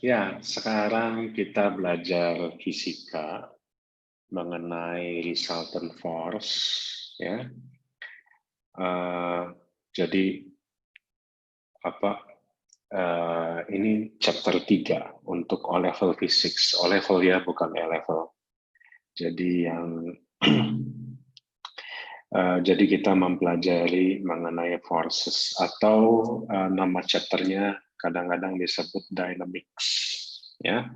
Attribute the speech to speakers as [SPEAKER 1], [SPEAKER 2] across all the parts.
[SPEAKER 1] Ya, sekarang kita belajar fisika mengenai resultant force, ya. Eh, jadi apa? Ini chapter 3 untuk O-level physics. O-level ya, bukan A-level. Jadi yang jadi kita mempelajari mengenai forces atau nama chapternya kadang-kadang disebut dynamics, ya.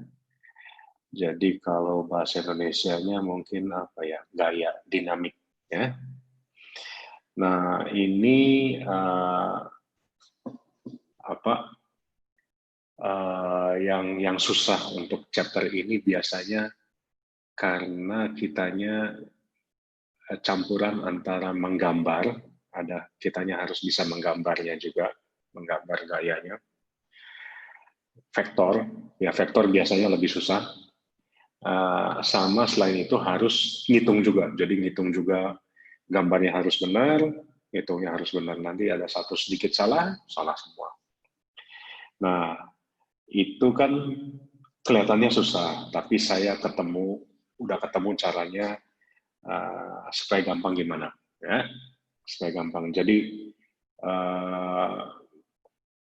[SPEAKER 1] Jadi kalau bahasa Indonesianya mungkin apa ya, gaya dinamik, ya. Nah ini apa yang susah untuk chapter ini biasanya karena kitanya campuran antara menggambar, kitanya harus bisa menggambarnya juga, menggambar gayanya. Vektor, ya vektor biasanya lebih susah. Sama selain itu harus ngitung juga, jadi ngitung juga gambarnya harus benar, ngitungnya harus benar. Nanti ada satu sedikit salah, salah semua. Nah, itu kan kelihatannya susah, tapi saya udah ketemu caranya supaya gampang gimana, ya, supaya gampang. Jadi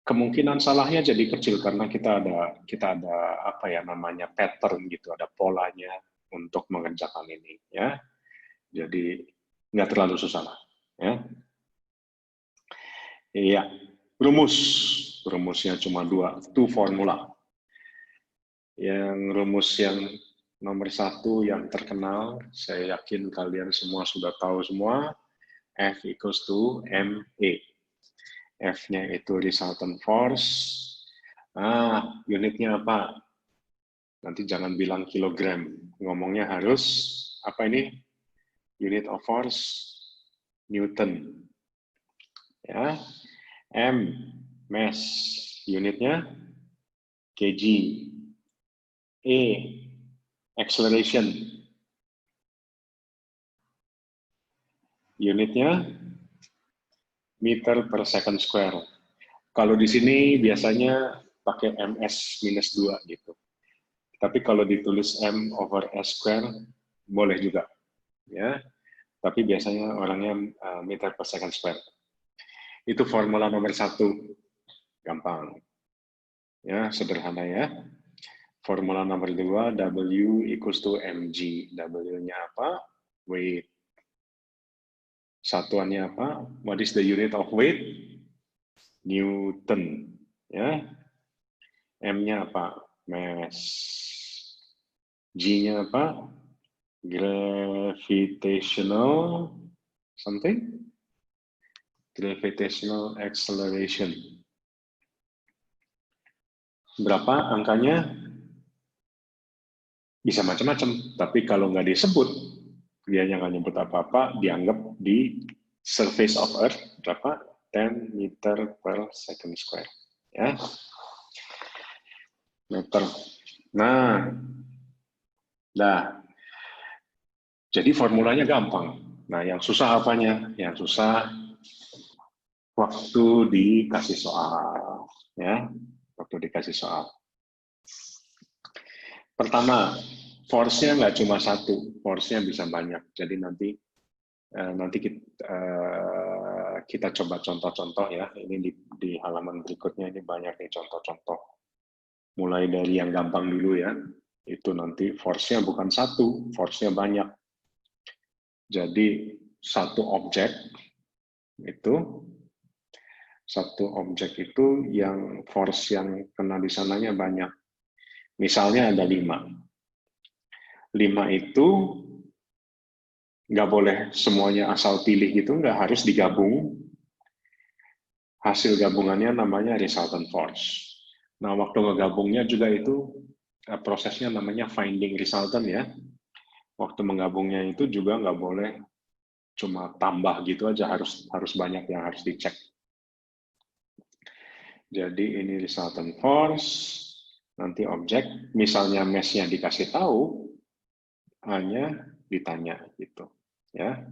[SPEAKER 1] kemungkinan salahnya jadi kecil karena kita ada apa ya namanya pattern gitu, ada polanya untuk mengerjakan ini, ya. Jadi nggak terlalu susah lah, ya. Iya, rumusnya cuma dua, itu formula. Yang rumus yang nomor satu yang terkenal, saya yakin kalian semua sudah tahu semua, F equals to MA. F-nya itu resultant force. Unitnya apa? Nanti jangan bilang kilogram, ngomongnya harus apa ini? Unit of force, Newton. Ya, M, mass, unitnya kg. E, acceleration, unitnya meter per second square. Kalau di sini biasanya pakai ms minus 2 gitu. Tapi kalau ditulis m over s square boleh juga, ya. Tapi biasanya orangnya meter per second square. Itu formula nomor satu, gampang, ya, sederhana ya. Formula nomor dua, W equals to mg. W-nya apa? Weight. Satuannya apa? What is the unit of weight? Newton, ya. M-nya apa? Mass. G-nya apa? Gravitational something? Gravitational acceleration. Berapa angkanya? Bisa macam-macam, tapi kalau nggak disebut, dia nggak nyebut apa-apa, dianggap di surface of Earth berapa? 10 meter per second square, ya, meter. Nah, jadi formulanya gampang. Nah, yang susah apanya? Yang susah waktu dikasih soal, ya, waktu dikasih soal. Pertama, force-nya nggak cuma satu, force-nya bisa banyak. Jadi nanti kita coba contoh-contoh ya. Ini di halaman berikutnya ini banyak nih contoh-contoh. Mulai dari yang gampang dulu ya. Itu nanti force-nya bukan satu, force-nya banyak. Jadi satu objek itu yang force yang kena di sananya banyak. Misalnya ada 5. 5 itu nggak boleh semuanya asal pilih gitu, nggak harus digabung. Hasil gabungannya namanya resultant force. Nah, waktu ngegabungnya juga itu prosesnya namanya finding resultant ya. Waktu menggabungnya itu juga nggak boleh cuma tambah gitu aja, harus banyak yang harus dicek. Jadi ini resultant force, nanti objek, misalnya mass-nya dikasih tahu, hanya ditanya gitu, ya.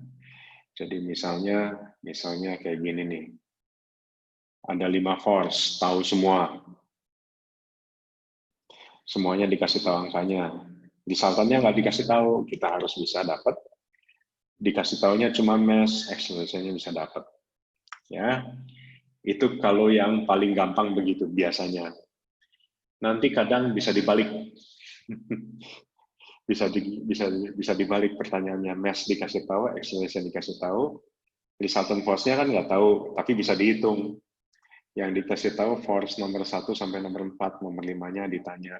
[SPEAKER 1] Jadi misalnya kayak gini nih, ada 5 force, tahu semua. semuanya dikasih tahu angkanya. Resultannya nggak dikasih tahu, kita harus bisa dapat. Dikasih tahunya cuma mass, acceleration-nya bisa dapat. Ya, itu kalau yang paling gampang begitu biasanya. Nanti kadang bisa dibalik. bisa dibalik pertanyaannya. Mass dikasih tahu, acceleration dikasih tahu, resultant force-nya kan nggak tahu, tapi bisa dihitung. Yang dikasih tahu force nomor 1 sampai nomor 4, nomor 5-nya ditanya.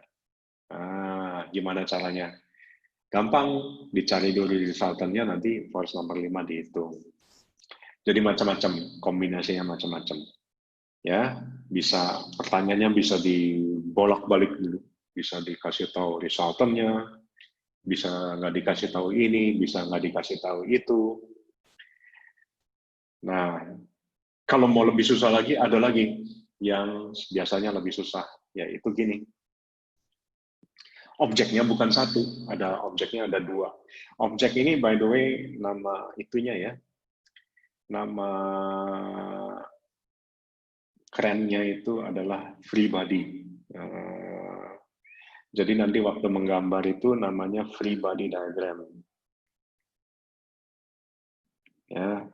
[SPEAKER 1] Gimana caranya? Gampang, dicari dulu resultant-nya, nanti force nomor 5 dihitung. Jadi macam-macam, kombinasinya macam-macam. Ya, bisa pertanyaannya bisa dibolak-balik dulu. Bisa dikasih tahu resultant-nya, bisa nggak dikasih tahu ini, bisa nggak dikasih tahu itu. Nah, kalau mau lebih susah lagi, ada lagi yang biasanya lebih susah, yaitu gini. Objeknya bukan satu, objeknya ada 2. Objek ini, by the way, nama itunya ya, nama kerennya itu adalah free body. Jadi nanti waktu menggambar itu namanya free body diagram. Ya,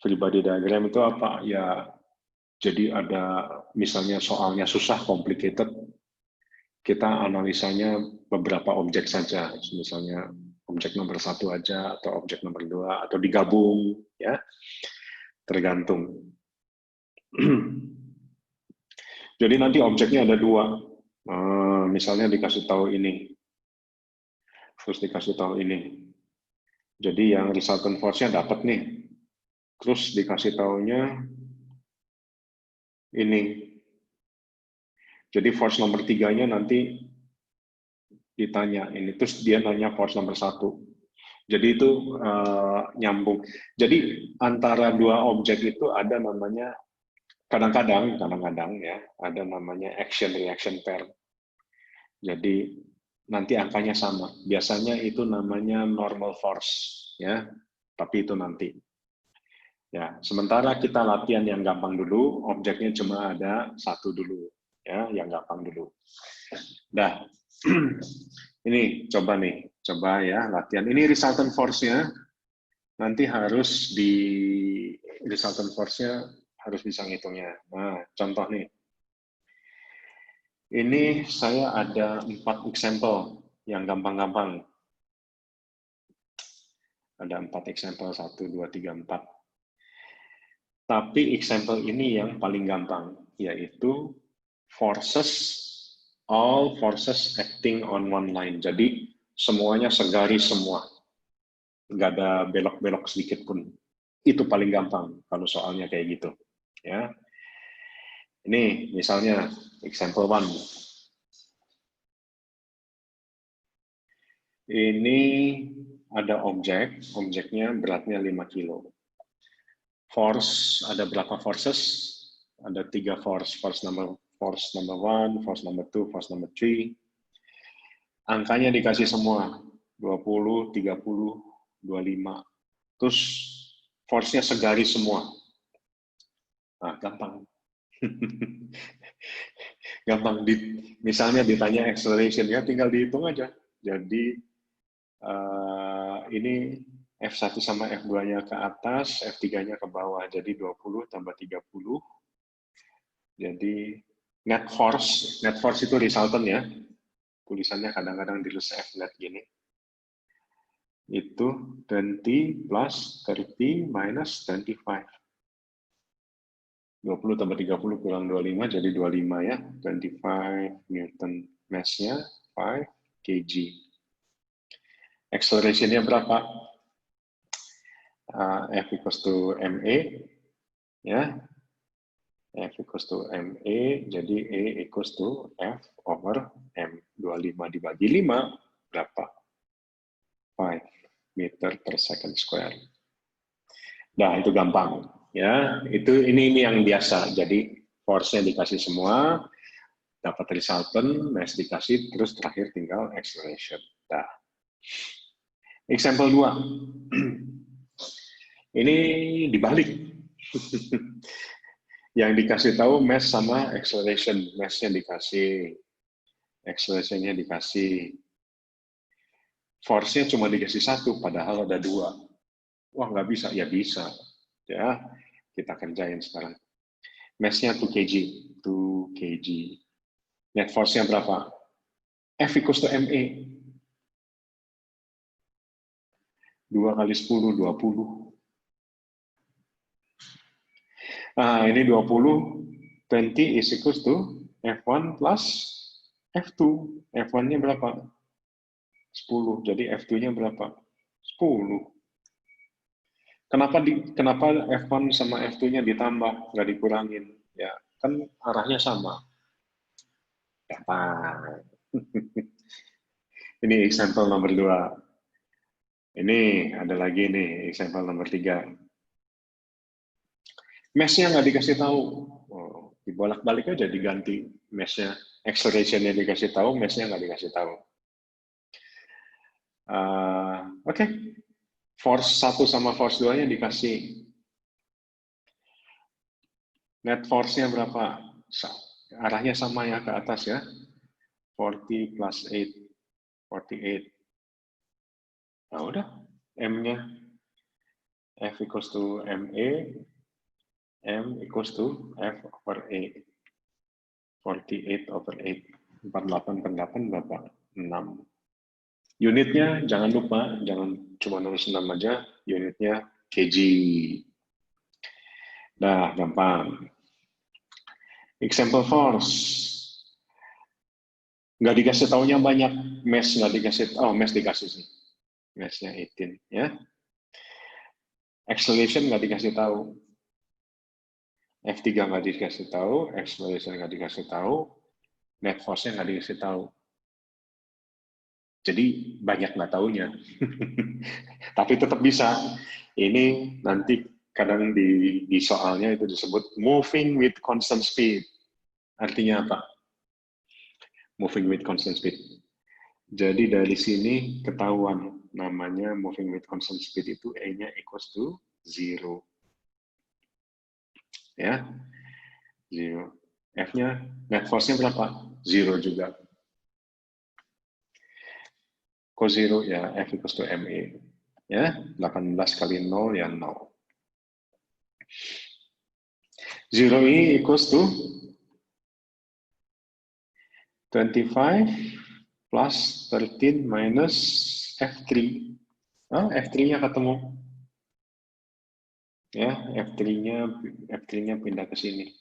[SPEAKER 1] free body diagram itu apa? Ya, jadi ada misalnya soalnya susah, complicated, kita analisanya beberapa objek saja, misalnya objek nomor 1 aja, atau objek nomor 2, atau digabung, ya, tergantung. Jadi nanti objeknya ada 2, misalnya dikasih tahu ini, terus dikasih tahu ini. Jadi yang resultant force-nya dapat nih, terus dikasih tahunya ini. Jadi force nomor 3-nya nanti ditanya ini, terus dia nanya force nomor 1. Jadi itu nyambung. Jadi antara 2 objek itu ada namanya kadang-kadang ya ada namanya action reaction pair. Jadi nanti angkanya sama. Biasanya itu namanya normal force ya, tapi itu nanti. Ya, sementara kita latihan yang gampang dulu, objeknya cuma ada 1 dulu ya, yang gampang dulu. Dah. Ini coba ya latihan. Ini resultant force-nya nanti harus di resultant force-nya harus bisa ngitungnya. Nah, contoh nih. Ini saya ada 4 example yang gampang-gampang. Ada 4 example, 1, 2, 3, 4. Tapi example ini yang paling gampang, yaitu all forces acting on one line. Jadi semuanya segaris semua. Nggak ada belok-belok sedikit pun. Itu paling gampang kalau soalnya kayak gitu. Ya. Ini misalnya example 1. Ini ada objeknya beratnya 5 kilo. Force, ada berapa forces? Ada 3 force number 1, force number 2, force number 3. Angkanya dikasih semua, 20, 30, 25. Terus force-nya segaris semua. Nah, gampang. Gampang. Misalnya ditanya acceleration, ya tinggal dihitung aja. Jadi ini F1 sama F2-nya ke atas, F3-nya ke bawah. Jadi 20 tambah 30. Jadi net force itu resultant ya. Tulisannya kadang-kadang ditulis F net gini. Itu 20 plus 30 minus 25. 20 tambah 30 kurang 25, jadi 25 ya. 25 Newton mass-nya, 5 kg. Acceleration-nya berapa? F equals to MA, ya. F equals to MA, jadi E equals to F over M. 25 dibagi 5, berapa? 5 meter per second square. Nah, itu gampang. Ya, ini yang biasa. Jadi force-nya dikasih semua, dapat resultant, mass dikasih, terus terakhir tinggal acceleration. Nah. Example 2. Ini dibalik. Yang dikasih tahu mass sama acceleration. Mass-nya dikasih acceleration-nya dikasih. Force-nya cuma dikasih 1, padahal ada 2. Wah, nggak bisa. Ya bisa. Ya, kita kerjain sekarang. Mass-nya 2 kg. 2 kg. Net force-nya berapa? F equals to ME. 2 kali 10, 20. Nah, ini 20. 20 is equals to F1 plus F2. F1-nya berapa? 10. Jadi F2-nya berapa? 10. Kenapa F1 sama F2-nya ditambah, nggak dikurangin? Ya, kan arahnya sama. Gampang. Ini example nomor 2. Ini ada lagi nih, example nomor 3. Mesh-nya nggak dikasih tahu. Oh, dibolak-balik aja diganti mesh-nya. Acceleration-nya dikasih tahu, mesh-nya nggak dikasih tahu. Oke. Force 1 sama force 2-nya dikasih. Net force-nya berapa? Arahnya sama ya ke atas ya. 40 plus 8. 48. Nah, udah. M-nya F equals to MA. M equals to F over A. 48 over 8. 48 per 8 berapa? 6. Unitnya jangan lupa, jangan cuma nulis 6 aja. Unitnya kg. Nah, gampang. Example force. Nggak dikasih taunya banyak. Mass nggak dikasih. Oh, mass dikasih sih. Mass-nya 18. Ya. Acceleration nggak dikasih tahu. F3 nggak dikasih tahu, acceleration nggak dikasih tahu, net force-nya nggak dikasih tahu. Jadi banyak nggak taunya. Tapi tetap bisa. Ini nanti kadang di soalnya itu disebut moving with constant speed. Artinya apa? Moving with constant speed. Jadi dari sini ketahuan namanya moving with constant speed itu E-nya equals to 0. Ya, 0. F-nya, net force-nya berapa? 0 juga. Kok 0 ya, F equals to ME. Ya, 18 kali 0 ya 0. 0 E equals to 25 plus 13 minus F3. F3-nya ketemu. Ya, F3-nya pindah ke sini.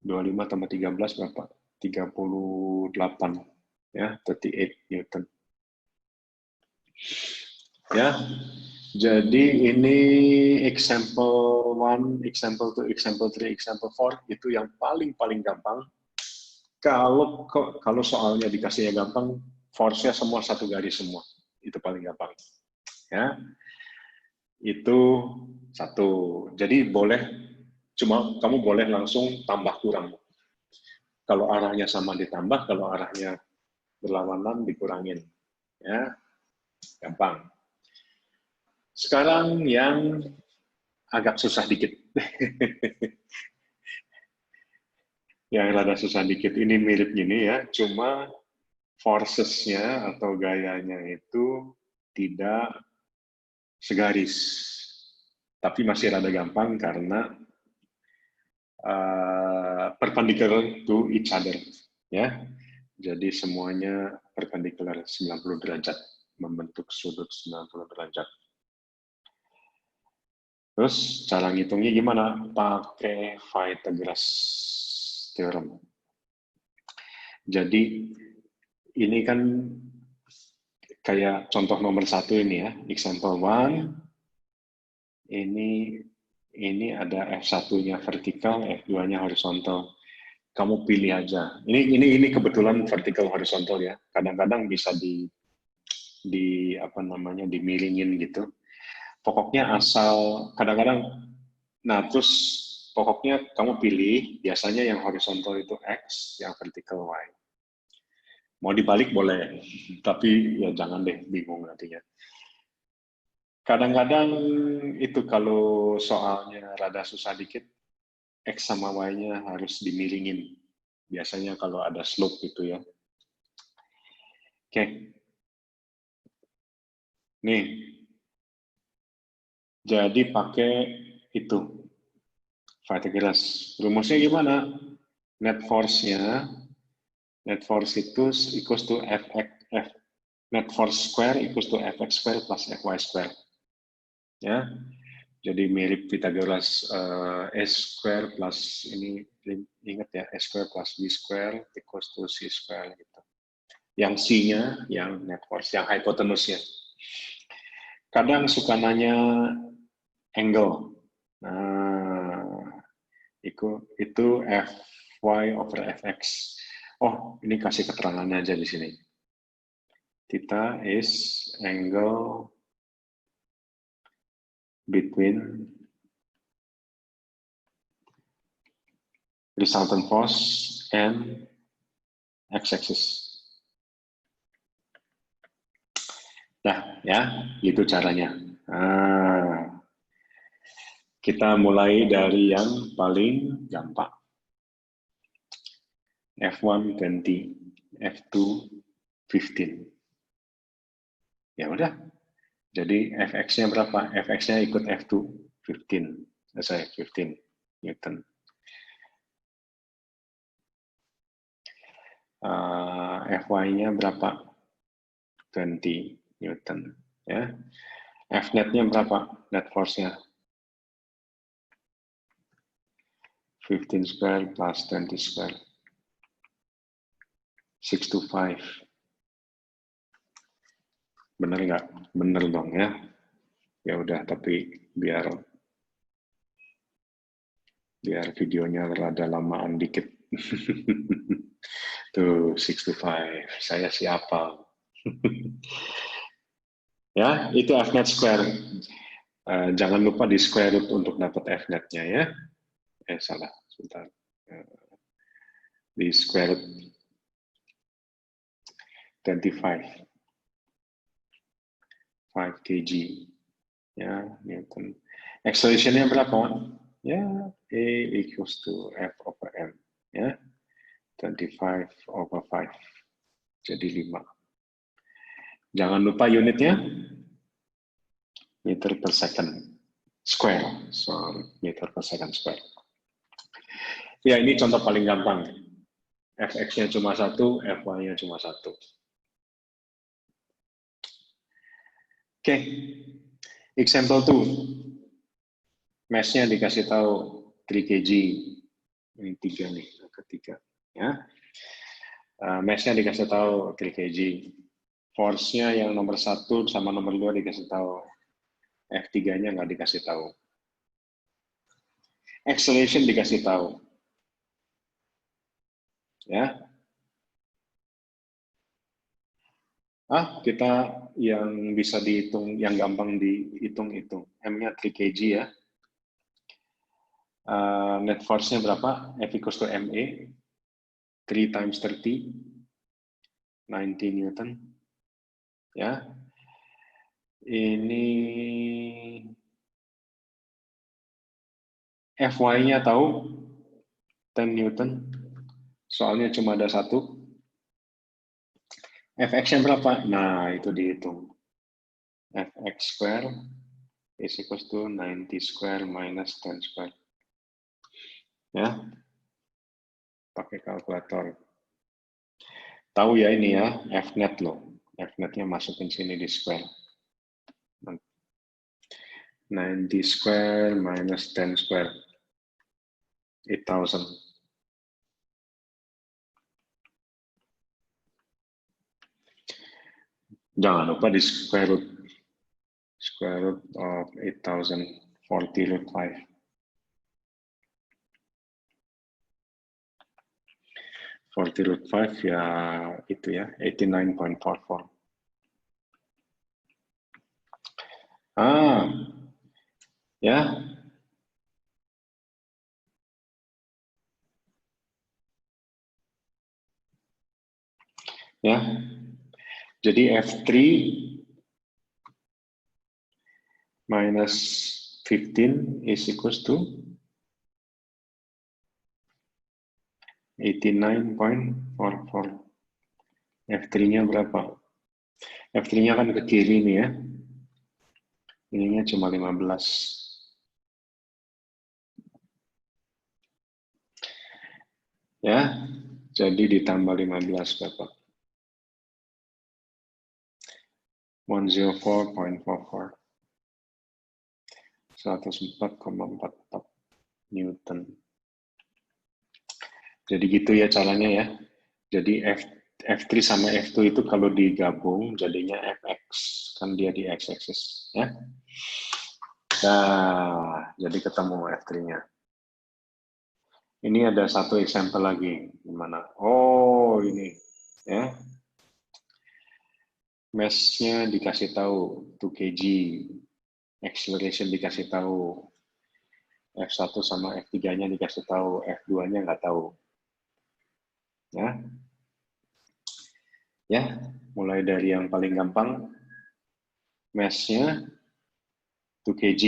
[SPEAKER 1] 25 tambah 13 berapa? 38. Ya, 38 Newton. Ya, jadi ini example 1, example 2, example 3, example 4 itu yang paling gampang. Kalau soalnya dikasihnya gampang, force-nya semua satu garis semua. Itu paling gampang. Ya. Itu satu. Jadi kamu boleh langsung tambah kurang. Kalau arahnya sama ditambah, kalau arahnya berlawanan dikurangin. Ya. Gampang. Sekarang yang agak susah dikit. Yang rada susah dikit ini mirip gini ya, cuma forces-nya atau gayanya itu tidak segaris. Tapi masih rada gampang karena perpendicular to each other. Ya. Jadi semuanya perpendicular 90 derajat, membentuk sudut 90 derajat. Terus cara ngitungnya gimana? Pakai Pythagoras theorem. Jadi ini kan kayak contoh nomor 1 ini ya, example 1. Ini ada F1-nya vertikal, F2-nya horizontal. Kamu pilih aja. Ini kebetulan vertikal horizontal ya. Kadang-kadang bisa dimiringin gitu. Pokoknya asal kadang-kadang, nah terus pokoknya kamu pilih, biasanya yang horizontal itu X, yang vertikal Y. Mau dibalik boleh, tapi ya jangan deh, bingung nantinya. Kadang-kadang itu kalau soalnya rada susah dikit, X sama Y-nya harus dimiringin. Biasanya kalau ada slope gitu ya. Oke. Nih. Jadi pakai itu. Pythagoras. Rumusnya gimana? Net force-nya, net force itu equals to net force square equals to fx square plus fy square. Ya. Jadi mirip Pythagoras s square plus ini, ingat ya, s square plus b square equals to c square gitu. Yang C-nya yang net force, yang hypotenusnya. Kadang suka nanya angle. Nah, itu fy over fx. Oh, ini kasih keterangannya aja di sini. Theta is angle between resultant force and x-axis. Nah, ya, itu caranya. Nah, kita mulai dari yang paling gampang. F1 20, F2 15. Ya udah. Jadi fx-nya berapa? Fx-nya ikut F2 15. Saya 15 Newton. Fy-nya berapa? 20 Newton. Ya. Fnet-nya berapa? Net force-nya 15 square plus 20 square. 625. Bener nggak? Bener dong ya. Ya udah, tapi biar videonya rada lamaan dikit. Tuh, 625. Saya siapa? Ya, itu Fnet square. Jangan lupa di square root untuk dapat Fnet-nya ya. Salah, sebentar. Di square root 25. 5 kg. Ya, Newton. Acceleration-nya berapa? Ya, A equals to F over M. Ya, 25 over 5. Jadi 5. Jangan lupa unitnya. Meter per second square. So, meter per second square. Ya, ini contoh paling gampang. Fx-nya cuma 1, Fy-nya cuma 1. Oke. Example 2. Mass-nya dikasih tahu 3 kg. Ini 3 nih, ketiga. Ya. Mass-nya dikasih tahu 3 kg. Force-nya yang nomor 1 sama nomor 2 dikasih tahu. F3-nya nggak dikasih tahu. Acceleration dikasih tahu. Ya. Kita yang bisa dihitung, yang gampang dihitung-hitung. M-nya 3 kg ya. Net force-nya berapa? F equals to MA. 3 times 30. 90 Newton. Ya. Ini Fy-nya tahu 10 Newton. Soalnya cuma ada 1. Fx-nya berapa? Nah, itu dihitung. Fx square is equals to 90 square minus 10 square. Ya. Pakai kalkulator. Tahu ya ini ya, Fnet loh. Fnet-nya masukin sini di square. 90 square minus 10 square. 8,000. Jangan lupa di square root. Square root of 8,000. 40 root 5. 40 root 5 ya itu ya, 89.44. Ya. Ya. Jadi F3 minus 15 is equals to 89.44. F3-nya berapa? F3-nya kan ke kiri nih ya. Ininya cuma 15. Ya, jadi ditambah 15 Bapak. 104.44. 104,44 Newton. Jadi gitu ya caranya ya. Jadi F3 sama F2 itu kalau digabung jadinya Fx. Kan dia di x-axis. Ya. Nah, jadi ketemu F3-nya. Ini ada satu example lagi. Gimana? Oh, ini. Ya. Mass-nya dikasih tahu 2 kg. Acceleration dikasih tahu. F1 sama F3-nya dikasih tahu. F2-nya nggak tahu. Ya. Ya, mulai dari yang paling gampang, mass-nya 2 kg,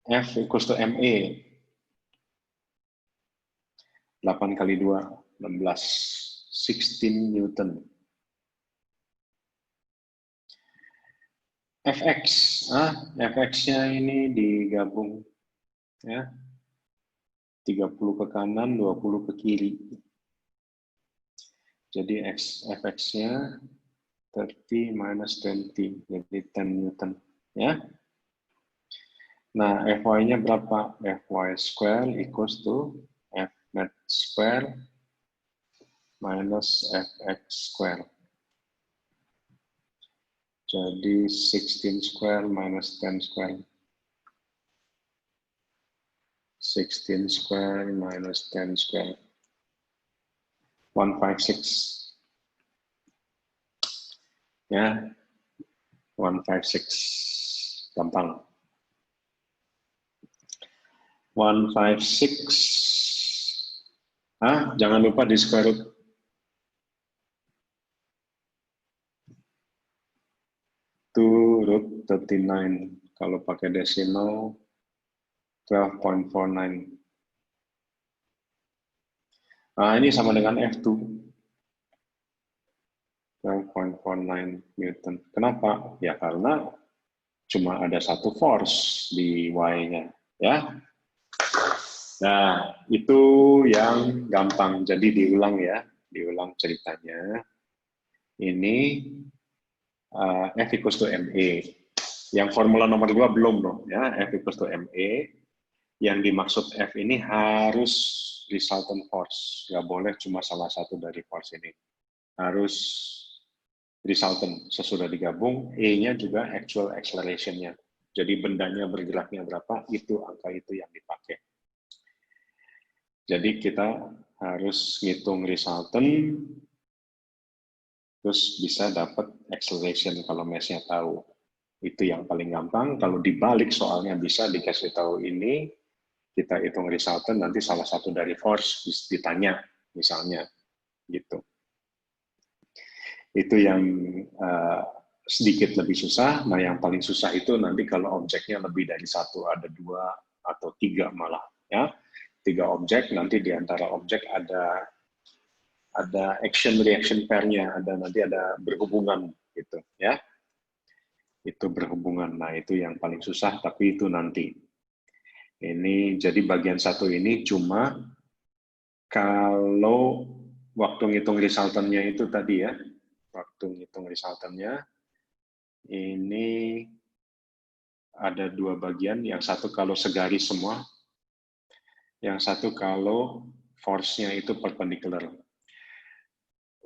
[SPEAKER 1] F equals to MA, 8 kali 2, 16, 16 Newton. Fx, Fx-nya ini digabung, ya, 30 ke kanan, 20 ke kiri. Jadi Fx-nya 30 minus 20, jadi 10 Newton. Ya. Nah, Fy-nya berapa? Fy square equals to F net square minus Fx square. Jadi 16 square minus 10 square. 16 square minus 10 square. 156. Ya, 156. Gampang. 156. Jangan lupa di square root. Root 39. Kalau pakai decimal 12.49. Nah, ini sama dengan F2. 12.49 Newton. Kenapa? Ya karena cuma ada satu force di Y-nya. Ya. Nah, itu yang gampang. Jadi diulang ya. Diulang ceritanya. Ini F equals to MA. Yang formula nomor 2 belum dong. Ya, F equals to MA. Yang dimaksud F ini harus resultant force. Nggak boleh cuma salah satu dari force ini. Harus resultant. Sesudah digabung, E-nya juga actual acceleration-nya. Jadi bendanya bergeraknya berapa, itu angka itu yang dipakai. Jadi kita harus ngitung resultant, terus bisa dapat acceleration kalau mass-nya tahu. Itu yang paling gampang. Kalau dibalik soalnya bisa dikasih tahu ini, kita hitung resultant, nanti salah satu dari force ditanya, misalnya. Gitu. Itu yang sedikit lebih susah. Nah, yang paling susah itu nanti kalau objeknya lebih dari satu, ada 2 atau 3 malah. Ya, 3 objek, nanti di antara objek ada action reaction pair-nya, nanti ada berhubungan gitu ya. Itu berhubungan. Nah, itu yang paling susah, tapi itu nanti. Ini jadi bagian satu ini cuma kalau waktu ngitung resultantnya itu tadi ya. Waktu ngitung resultantnya ini ada 2 bagian, yang satu kalau segaris semua, yang satu kalau force-nya itu perpendicular.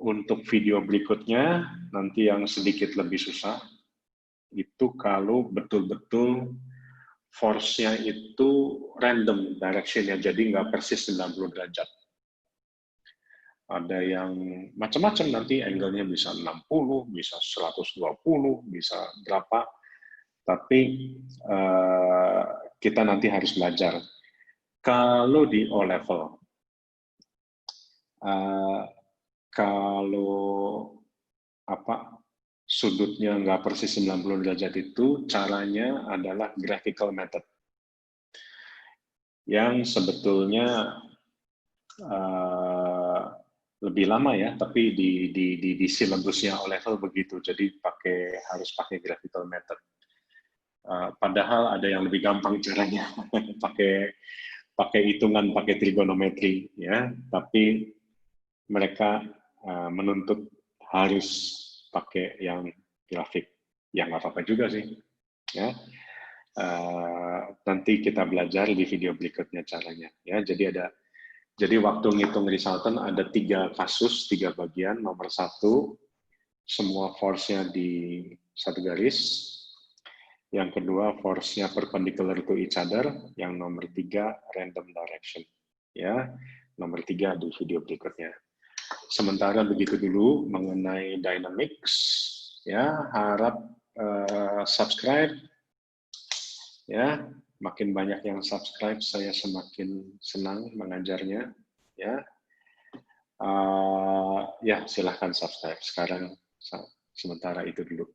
[SPEAKER 1] Untuk video berikutnya, nanti yang sedikit lebih susah, itu kalau betul-betul force-nya itu random direction-nya, jadi nggak persis 90 derajat. Ada yang macam-macam nanti, angle-nya bisa 60, bisa 120, bisa berapa, tapi kita nanti harus belajar. Kalau di O-level, kalau sudutnya nggak persis 90 derajat itu, caranya adalah graphical method. Yang sebetulnya lebih lama ya, tapi di silabusnya O-level begitu, jadi harus pakai graphical method. Padahal ada yang lebih gampang caranya, pakai hitungan, pakai trigonometri ya, tapi mereka menuntut harus pakai yang grafik. Ya nggak apa-apa juga sih, ya. Nanti kita belajar di video berikutnya caranya, ya. Jadi waktu ngitung resultant ada 3 kasus, 3 bagian. Nomor 1, semua force-nya di satu garis. Yang kedua, force-nya perpendicular to each other. Yang nomor 3, random direction. Ya, nomor 3 di video berikutnya. Sementara begitu dulu mengenai dynamics. Ya, harap subscribe. Ya, makin banyak yang subscribe, saya semakin senang mengajarnya. Ya, ya silahkan subscribe sekarang. Sementara itu dulu.